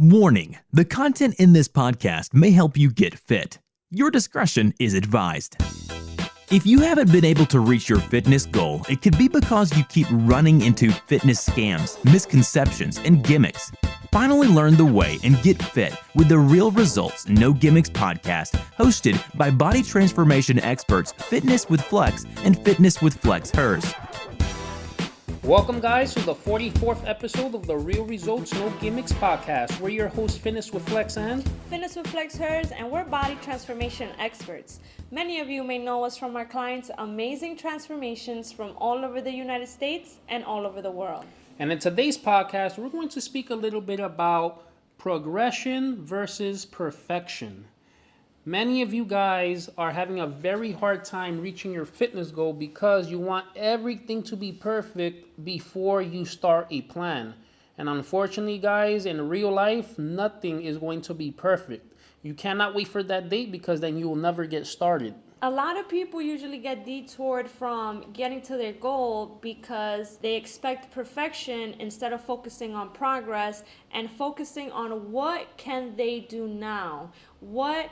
Warning: the content in this podcast may help you get fit. Your discretion is advised. If you haven't been able to reach your fitness goal, it could be because you keep running into fitness scams, misconceptions, and gimmicks. Finally learn the way and get fit with the Real Results No Gimmicks podcast, hosted by body transformation experts Fitness with Flex and Fitness with FlexHERS. Welcome, guys, to the 44th episode of the Real Results No Gimmicks podcast. We're your hosts, Fitness with Flex and Fitness with FlexHERS, and we're body transformation experts. Many of you may know us from our clients' amazing transformations from all over the United States and all over the world. And in today's podcast, we're going to speak a little bit about progression versus perfection. Many of you guys are having a very hard time reaching your fitness goal because you want everything to be perfect before you start a plan. And unfortunately, guys, in real life, nothing is going to be perfect. You cannot wait for that date because then you will never get started. A lot of people usually get detoured from getting to their goal because they expect perfection instead of focusing on progress and focusing on what can they do now. What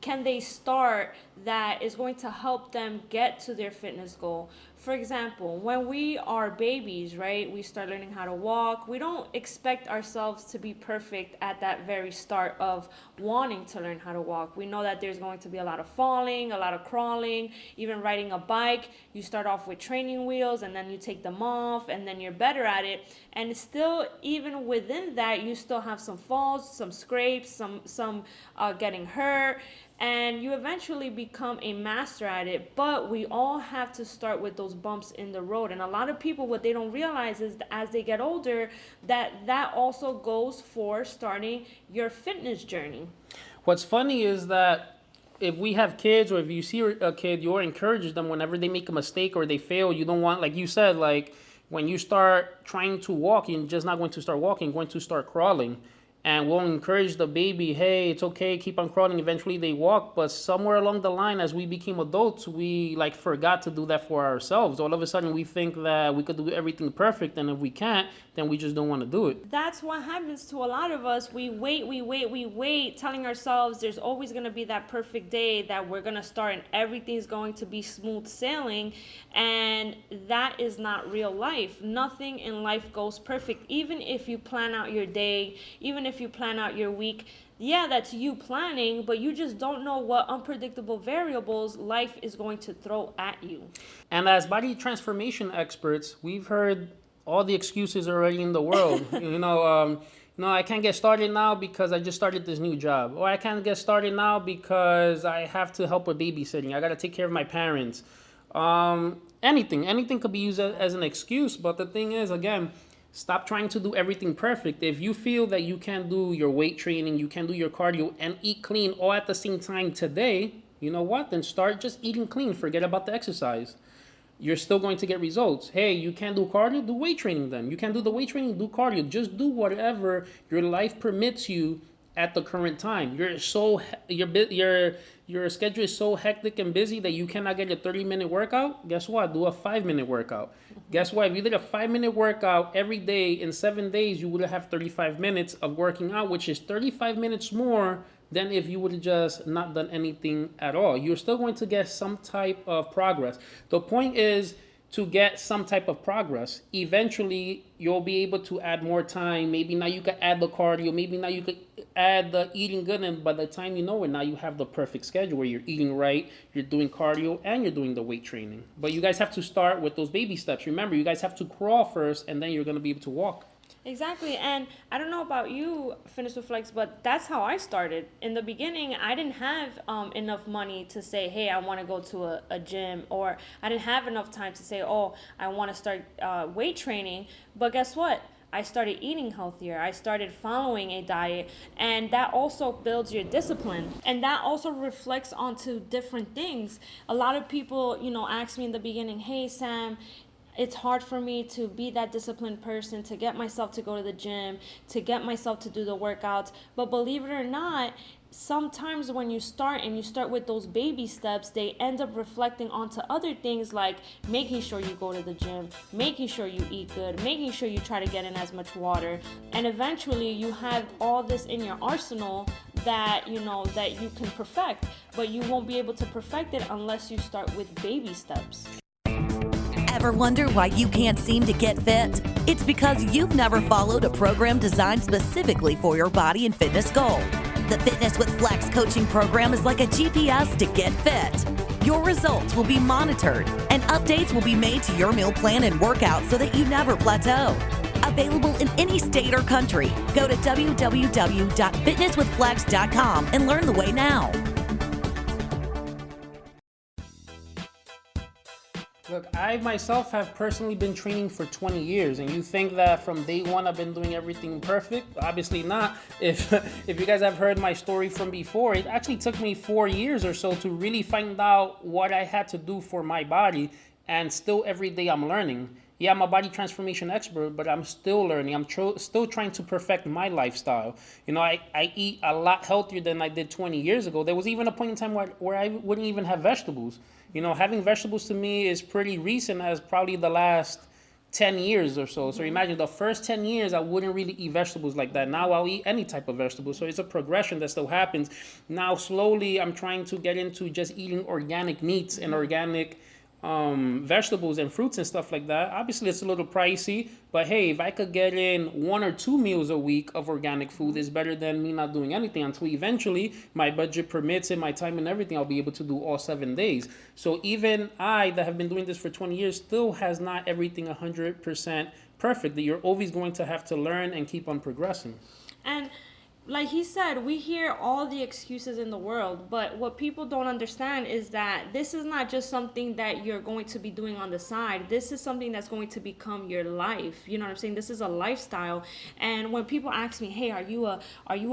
can they start that is going to help them get to their fitness goal? For example, when we are babies, right, we start learning how to walk. We don't expect ourselves to be perfect at that very start of wanting to learn how to walk. We know that there's going to be a lot of falling, a lot of crawling, even riding a bike. You start off with training wheels and then you take them off and then you're better at it. And still, even within that, you still have some falls, some scrapes, some getting hurt, and you eventually become a master at it. But we all have to start with those bumps in the road. And a lot of people, what they don't realize is that as they get older, that also goes for starting your fitness journey. What's funny is that if we have kids or if you see a kid, you encourage them whenever they make a mistake or they fail. You don't want, like you said, like when you start trying to walk, you're just not going to start walking, you're going to start crawling. And we'll encourage the baby, hey, it's okay, keep on crawling. Eventually they walk. But somewhere along the line, as we became adults, we forgot to do that for ourselves. All of a sudden, we think that we could do everything perfect. And if we can't, then we just don't want to do it. That's what happens to a lot of us. We wait, telling ourselves there's always going to be that perfect day that we're going to start and everything's going to be smooth sailing. And that is not real life. Nothing in life goes perfect. Even if you plan out your day, even if you plan out your week, yeah, that's you planning, but you just don't know what unpredictable variables life is going to throw at you. And as body transformation experts, we've heard all the excuses already in the world. I can't get started now because I just started this new job. Or I can't get started now because I have to help with babysitting. I got to take care of my parents. Anything could be used as an excuse. But the thing is, again, stop trying to do everything perfect. If you feel that you can do your weight training, you can do your cardio and eat clean all at the same time today, you know what? Then start just eating clean. Forget about the exercise. You're still going to get results. Hey, you can't do cardio? Do weight training then. You can do the weight training, do cardio. Just do whatever your life permits you at the current time. Your schedule is so hectic and busy that you cannot get a 30-minute workout. Guess what? Do a 5-minute workout. Guess what? If you did a 5-minute workout every day in 7 days, you would have 35 minutes of working out, which is 35 minutes more than if you would have just not done anything at all. You're still going to get some type of progress. The point is to get some type of progress. Eventually, you'll be able to add more time. Maybe now you can add the cardio. Maybe now you could add the eating good. And by the time you know it, now you have the perfect schedule where you're eating right, you're doing cardio, and you're doing the weight training. But you guys have to start with those baby steps. Remember, you guys have to crawl first, and then you're going to be able to walk. Exactly. And I don't know about you, Fitness with Flex, but that's how I started. In the beginning, I didn't have enough money to say, hey, I want to go to a gym, or I didn't have enough time to say, oh, I want to start weight training. But guess what? I started eating healthier. I started following a diet, and that also builds your discipline. And that also reflects onto different things. A lot of people, ask me in the beginning, hey, Sam, it's hard for me to be that disciplined person, to get myself to go to the gym, to get myself to do the workouts. But believe it or not, sometimes when you start and you start with those baby steps, they end up reflecting onto other things like making sure you go to the gym, making sure you eat good, making sure you try to get in as much water. And eventually you have all this in your arsenal that that you can perfect, but you won't be able to perfect it unless you start with baby steps. Ever wonder why you can't seem to get fit? It's because you've never followed a program designed specifically for your body and fitness goal. The Fitness with Flex coaching program is like a GPS to get fit. Your results will be monitored, and updates will be made to your meal plan and workout so that you never plateau. Available in any state or country. Go to www.fitnesswithflex.com and learn the way now. Look, I myself have personally been training for 20 years, and you think that from day one I've been doing everything perfect? Obviously not. If you guys have heard my story from before, it actually took me 4 years or so to really find out what I had to do for my body, and still every day I'm learning. Yeah, I'm a body transformation expert, but I'm still learning. I'm still trying to perfect my lifestyle. I eat a lot healthier than I did 20 years ago. There was even a point in time where I wouldn't even have vegetables. Having vegetables to me is pretty recent, as probably the last 10 years or so. So imagine the first 10 years, I wouldn't really eat vegetables like that. Now I'll eat any type of vegetable. So it's a progression that still happens. Now, slowly, I'm trying to get into just eating organic meats and organic vegetables and fruits and stuff like that. Obviously, it's a little pricey, but hey, if I could get in 1 or 2 meals a week of organic food, it's better than me not doing anything, until eventually my budget permits and my time and everything, I'll be able to do all 7 days. So even I, that have been doing this for 20 years, still has not everything 100% perfect. That you're always going to have to learn and keep on progressing. And like he said, we hear all the excuses in the world, but what people don't understand is that this is not just something that you're going to be doing on the side. This is something that's going to become your life. You know what I'm saying? This is a lifestyle. And when people ask me, "Hey, are you a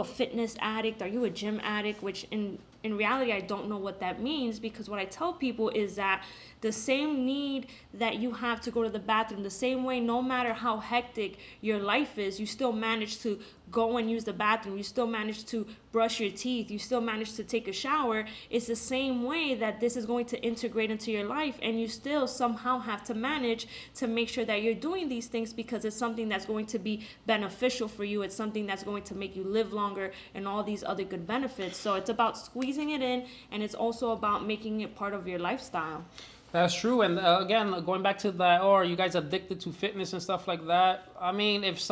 fitness addict? Are you a gym addict?" Which in reality, I don't know what that means, because what I tell people is that the same need that you have to go to the bathroom, the same way, no matter how hectic your life is, you still manage to go and use the bathroom, you still manage to brush your teeth, you still manage to take a shower. It's the same way that this is going to integrate into your life, and you still somehow have to manage to make sure that you're doing these things, because it's something that's going to be beneficial for you. It's something that's going to make you live longer and all these other good benefits. So it's about squeezing it in, and it's also about making it part of your lifestyle. That's true. And again, going back to that, or are you guys addicted to fitness and stuff like that? I mean, if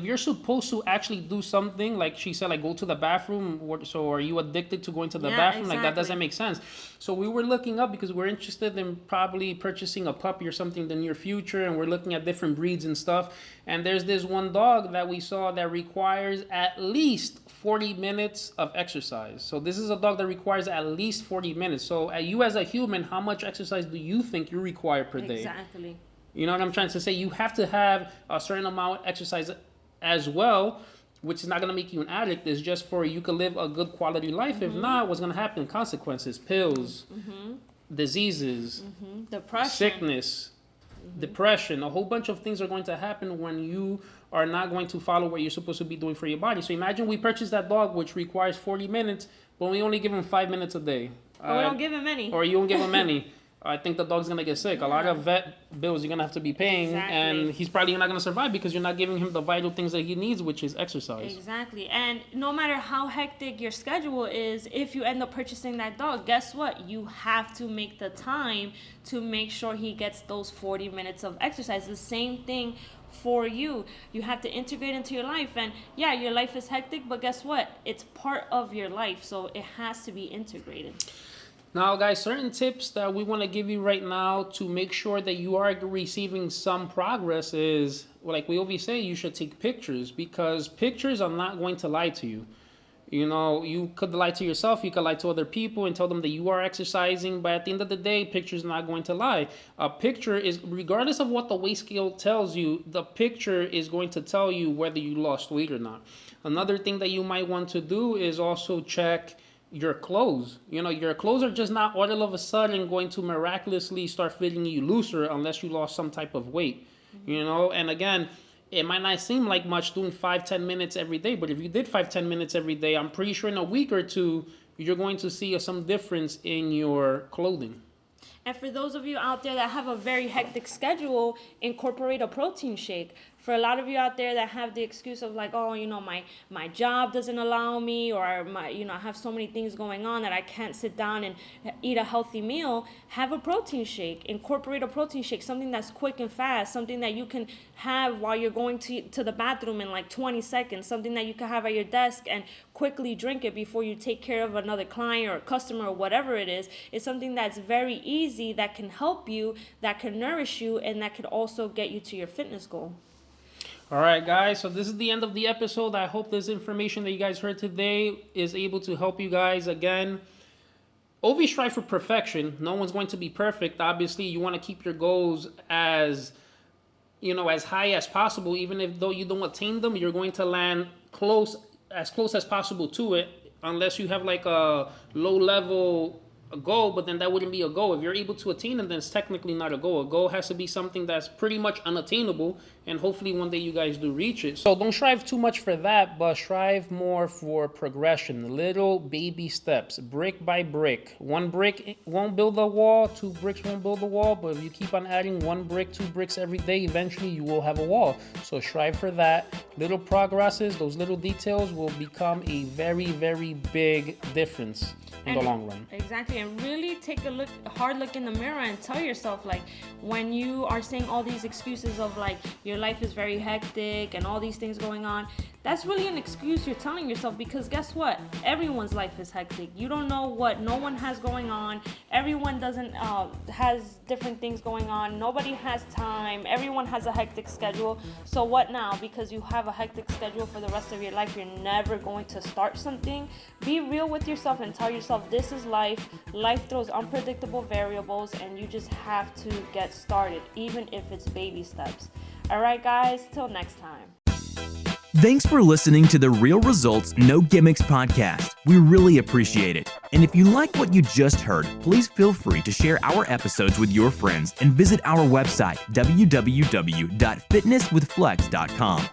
you're supposed to actually do something, like she said, like go to the bathroom, so are you addicted to going to the bathroom? Like, that doesn't make sense. So we were looking up, because we're interested in probably purchasing a puppy or something in the near future, and we're looking at different breeds and stuff. And there's this one dog that we saw that requires at least 40 minutes of exercise. So this is a dog that requires at least 40 minutes. So you as a human, how much exercise do you think you require per day? Exactly. You know what I'm trying to say? You have to have a certain amount of exercise as well, which is not going to make you an addict. It's just for you to live a good quality life. If not, what's going to happen? Consequences, pills, diseases, Depression. sickness, depression. A whole bunch of things are going to happen when you are not going to follow what you're supposed to be doing for your body. So imagine we purchase that dog, which requires 40 minutes, but we only give him 5 minutes a day. But we don't give him any. Or you don't give him any. I think the dog's gonna get sick. A lot of vet bills you're gonna have to be paying, and he's probably not gonna survive because you're not giving him the vital things that he needs, which is exercise. Exactly. And no matter how hectic your schedule is, if you end up purchasing that dog, guess what? You have to make the time to make sure he gets those 40 minutes of exercise. The same thing for you. You have to integrate into your life. And yeah, your life is hectic, but guess what? It's part of your life, so it has to be integrated. Now, guys, certain tips that we want to give you right now to make sure that you are receiving some progress is, like we always say, you should take pictures, because pictures are not going to lie to you. You know, you could lie to yourself, you could lie to other people and tell them that you are exercising, but at the end of the day, pictures are not going to lie. A picture is, regardless of what the weight scale tells you, the picture is going to tell you whether you lost weight or not. Another thing that you might want to do is also check your clothes. You know, your clothes are just not all of a sudden going to miraculously start fitting you looser unless you lost some type of weight. You know, and again, it might not seem like much doing 5-10 minutes every day, but if you did 5-10 minutes every day, I'm pretty sure in a week or two, you're going to see some difference in your clothing. And for those of you out there that have a very hectic schedule, incorporate a protein shake. For a lot of you out there that have the excuse of like, oh, you know, my job doesn't allow me, or my, you know, I have so many things going on that I can't sit down and eat a healthy meal, have a protein shake. Incorporate a protein shake, something that's quick and fast, something that you can have while you're going to the bathroom in like 20 seconds, something that you can have at your desk and quickly drink it before you take care of another client or a customer or whatever it is. It's something that's very easy, that can help you, that can nourish you, and that could also get you to your fitness goal. All right, guys. So this is the end of the episode. I hope this information that you guys heard today is able to help you guys. Again, always strive for perfection. No one's going to be perfect. Obviously, you want to keep your goals as, you know, as high as possible. Even if though you don't attain them, you're going to land close as possible to it. Unless you have like a low level goal, but then that wouldn't be a goal. If you're able to attain it, then it's technically not a goal. A goal has to be something that's pretty much unattainable, and hopefully one day you guys do reach it. So don't strive too much for that, but strive more for progression. Little baby steps, brick by brick. One brick won't build a wall, 2 bricks won't build a wall, but if you keep on adding 1 brick, 2 bricks every day, eventually you will have a wall. So strive for that. Little progresses, those little details will become a very, very big difference in the long run. Exactly, and really take a hard look in the mirror and tell yourself, like, when you are saying all these excuses of like your life is very hectic and all these things going on, that's really an excuse you're telling yourself, because guess what? Everyone's life is hectic. You don't know what no one has going on. Everyone doesn't has different things going on. Nobody has time. Everyone has a hectic schedule. So what now? Because you have a hectic schedule for the rest of your life, you're never going to start something. Be real with yourself and tell yourself this is life. Life throws unpredictable variables, and you just have to get started, even if it's baby steps. All right, guys, till next time. Thanks for listening to the Real Results No Gimmicks podcast. We really appreciate it. And if you like what you just heard, please feel free to share our episodes with your friends and visit our website, www.fitnesswithflex.com.